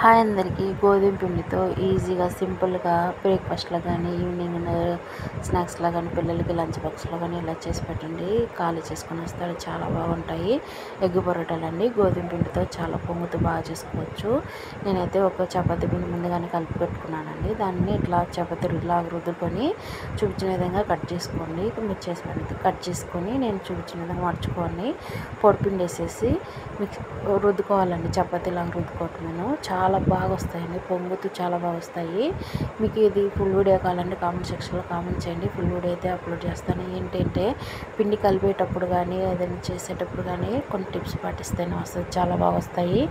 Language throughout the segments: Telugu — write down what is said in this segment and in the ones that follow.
హాయ్ అందరికీ. గోధుమ పిండితో ఈజీగా సింపుల్గా బ్రేక్ఫాస్ట్లో కానీ ఈవినింగ్ స్నాక్స్లో కానీ పిల్లలకి లంచ్ బాక్స్లో కానీ ఇలా చేసి పెట్టండి. ఖాళీ చేసుకొని వస్తాడు. చాలా బాగుంటాయి. ఎగ్ పొరోటాలు అండి. గోధుమ పిండితో చాలా పొంగుతూ బాగా చేసుకోవచ్చు. నేనైతే ఒక చపాతీ పిండి ముందుగానే కలిపి పెట్టుకున్నానండి. దాన్ని ఇట్లా చపాతీ ఇలా రుద్దుకొని చూపించిన విధంగా కట్ చేసుకోండి. మీరు చేసి కట్ చేసుకొని నేను చూపించిన విధంగా మర్చుకొని పొడిపిండి వేసేసి మిక్స్ రుద్దుకోవాలండి. చపాతీలా రుద్దుకోవటం చాలా బాగా వస్తాయండి. పొంగుతూ చాలా బాగా వస్తాయి. మీకు ఇది ఫుల్ వీడియో కావాలంటే కామెంట్ సెక్షన్లో కామెంట్ చేయండి. ఫుల్ వీడియో అయితే అప్లోడ్ చేస్తాను. ఏంటంటే పిండి కలిపేటప్పుడు కానీ ఏదైనా చేసేటప్పుడు కానీ కొన్ని టిప్స్ పాటిస్తేనే వస్తుంది. చాలా బాగా వస్తాయి.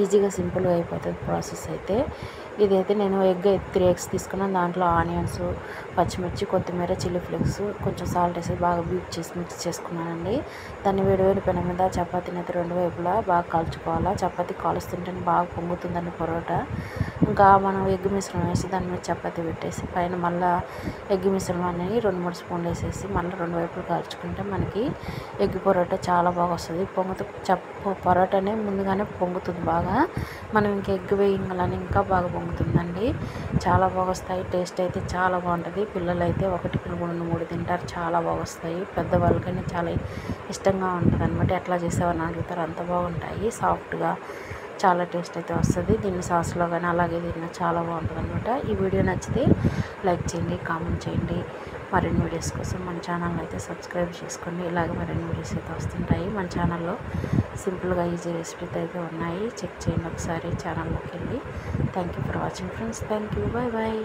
ఈజీగా సింపుల్గా అయిపోతుంది ప్రాసెస్ అయితే. ఇదైతే నేను ఎగ్ 3 eggs తీసుకున్నాను. దాంట్లో ఆనియన్స్, పచ్చిమిర్చి, కొత్తిమీర, చిల్లీ ఫ్లేక్స్, కొంచెం సాల్ట్ వేసి బాగా బీట్ చేసి మిక్స్ చేసుకున్నానండి. దాన్ని వేడివేడి పెనం మీద చపాతీని అయితే 2 వైపులా బాగా కాల్చుకోవాలా. చపాతీ కాలుస్తుంటేనే బాగా పొంగుతుందండి పరోటా. ఇంకా మనం ఎగ్ మిశ్రమం వేసి దాని మీద చపాతీ పెట్టేసి పైన మళ్ళీ ఎగ్ మిశ్రమాన్ని 2-3 స్పూన్లు వేసేసి మళ్ళీ 2 వైపులు కాల్చుకుంటే మనకి ఎగ్ పరోటా చాలా బాగా వస్తుంది. పరోటానే ముందుగానే పొంగుతుంది బాగా. మనం ఇంకా ఎగ్ వేయంగానే ఇంకా బాగా పొంగుతుందండి. చాలా బాగా వస్తాయి. టేస్ట్ అయితే చాలా బాగుంటుంది. పిల్లలు అయితే 1-3 తింటారు. చాలా బాగా వస్తాయి. పెద్దవాళ్ళకైనా చాలా ఇష్టంగా ఉంటుంది అనమాట. ఎట్లా చేసావని అడుగుతారు. అంత బాగుంటాయి. సాఫ్ట్గా చాలా టేస్ట్ అయితే వస్తుంది. దీన్ని సాస్లో కానీ అలాగే తిన్నా చాలా బాగుంటుంది అనమాట. ఈ వీడియో నచ్చితే లైక్ చేయండి, కామెంట్ చేయండి. మరిన్ని వీడియోస్ కోసం మన ఛానల్ అయితే సబ్స్క్రైబ్ చేసుకోండి. ఇలాగే మరిన్ని వీడియోస్ అయితే వస్తుంటాయి. మన ఛానల్లో సింపుల్గా ఈజీ రెసిపీస్ అయితే ఉన్నాయి. చెక్ చేయండి ఒకసారి ఛానల్లోకి వెళ్ళి. Thank you for watching friends. Thank you. Bye bye.